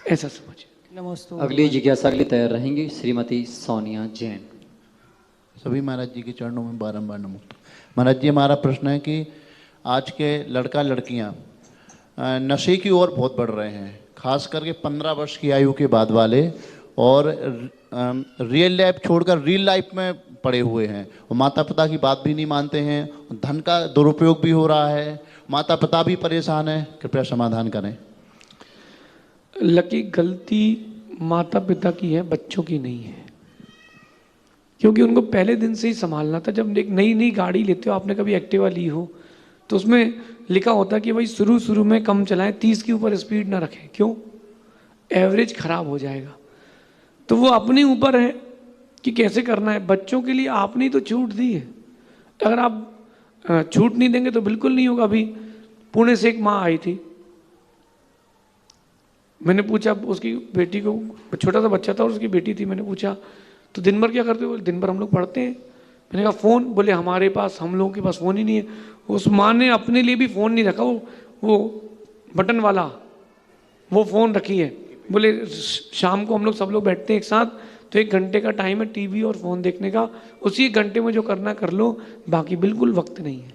ऐसा समझिए। नमस्ते। अगली जिज्ञासा के लिए तैयार रहेंगी श्रीमती सोनिया जैन। सभी महाराज जी के चरणों में बारंबार नमो। महाराज जी, हमारा प्रश्न है कि आज के लड़का लड़कियां नशे की ओर बहुत बढ़ रहे हैं, खास करके 15 वर्ष की आयु के बाद वाले, और रियल लाइफ छोड़कर रील लाइफ में पड़े हुए हैं, और माता पिता की बात भी नहीं मानते हैं, धन का दुरुपयोग भी हो रहा है, माता पिता भी परेशान है। कृपया समाधान करें। लकी, गलती माता पिता की है, बच्चों की नहीं है, क्योंकि उनको पहले दिन से ही संभालना था। जब एक नई नई गाड़ी लेते हो, आपने कभी एक्टिवा ली हो, तो उसमें लिखा होता है कि भाई शुरू में कम चलाएं, 30 के ऊपर स्पीड ना रखें। क्यों? एवरेज खराब हो जाएगा। तो वो अपने ऊपर है कि कैसे करना है। बच्चों के लिए आपने ही तो छूट दी है। अगर आप छूट नहीं देंगे तो बिल्कुल नहीं होगा। अभी पुणे से एक माँ आई थी, मैंने पूछा उसकी बेटी को, छोटा सा बच्चा था और उसकी बेटी थी, मैंने पूछा तो दिन भर क्या करते हो? दिन भर हम लोग पढ़ते हैं। मैंने कहा फ़ोन? बोले हमारे पास, हम लोगों के पास फ़ोन ही नहीं है। उस माँ ने अपने लिए भी फ़ोन नहीं रखा, वो बटन वाला वो फ़ोन रखी है। बोले शाम को हम लोग सब लोग बैठते हैं एक साथ, तो 1 घंटे का टाइम है टीवी और फ़ोन देखने का, उसी 1 घंटे में जो करना कर लो, बाकी बिल्कुल वक्त नहीं है।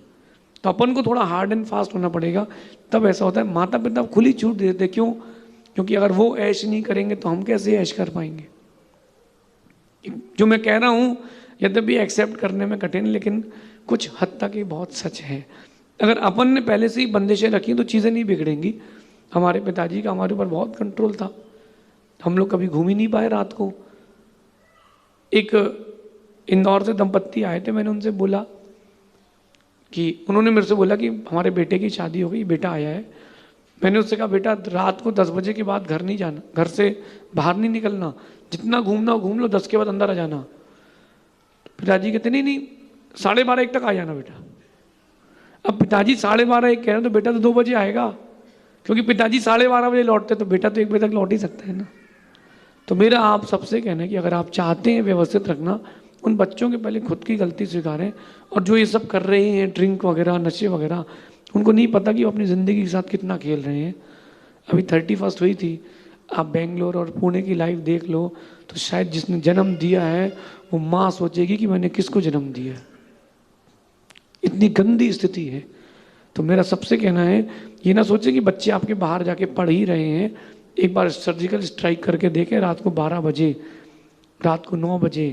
तो अपन को थोड़ा हार्ड एंड फास्ट होना पड़ेगा, तब ऐसा होता है। माता पिता खुली छूट दे देते। क्यों? क्योंकि अगर वो ऐश नहीं करेंगे तो हम कैसे ऐश कर पाएंगे। जो मैं कह रहा हूँ यद्यपि एक्सेप्ट करने में कठिन, लेकिन कुछ हद तक ये बहुत सच है। अगर अपन ने पहले से ही बंदिशें रखी तो चीज़ें नहीं बिगड़ेंगी। हमारे पिताजी का हमारे ऊपर बहुत कंट्रोल था, हम लोग कभी घूम ही नहीं पाए रात को। एक इंदौर से दंपत्ति आए थे, मैंने उनसे बोला कि, उन्होंने मेरे से बोला कि हमारे बेटे की शादी हो गई, बेटा आया है। मैंने उससे कहा बेटा रात को 10 बजे के बाद घर नहीं जाना, घर से बाहर नहीं निकलना, जितना घूमना हो घूम लो, 10 के बाद अंदर आ जाना। पिताजी कहते नहीं 12:30-1 तक आ जाना बेटा। अब पिताजी 12:30-1 कह रहे हैं तो बेटा तो 2 बजे आएगा, क्योंकि पिताजी 12:30 बजे लौटते तो बेटा तो 1 बजे तक लौट ही सकता है ना। तो मेरा आप सबसे कहना है कि अगर आप चाहते हैं व्यवस्थित रखना, उन बच्चों के पहले खुद की गलती स्वीकारें। और जो ये सब कर रहे हैं ड्रिंक वगैरह, नशे वगैरह, उनको नहीं पता कि वो अपनी ज़िंदगी के साथ कितना खेल रहे हैं। अभी 31 हुई थी, आप बेंगलोर और पुणे की लाइव देख लो, तो शायद जिसने जन्म दिया है वो माँ सोचेगी कि मैंने किसको जन्म दिया है। इतनी गंदी स्थिति है। तो मेरा सबसे कहना है, ये ना सोचे कि बच्चे आपके बाहर जाके पढ़ ही रहे हैं। एक बार सर्जिकल स्ट्राइक करके देखें, रात को 12 बजे, रात को 9 बजे,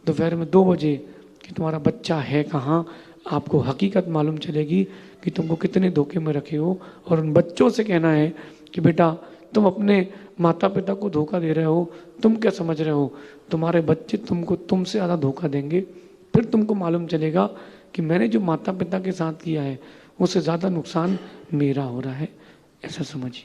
दोपहर में 2 बजे, कि तुम्हारा बच्चा है कहाँ। आपको हकीकत मालूम चलेगी कि तुमको कितने धोखे में रखे हो। और उन बच्चों से कहना है कि बेटा तुम अपने माता पिता को धोखा दे रहे हो, तुम क्या समझ रहे हो, तुम्हारे बच्चे तुमको तुमसे ज़्यादा धोखा देंगे। फिर तुमको मालूम चलेगा कि मैंने जो माता पिता के साथ किया है उससे ज़्यादा नुकसान मेरा हो रहा है। ऐसा समझिए।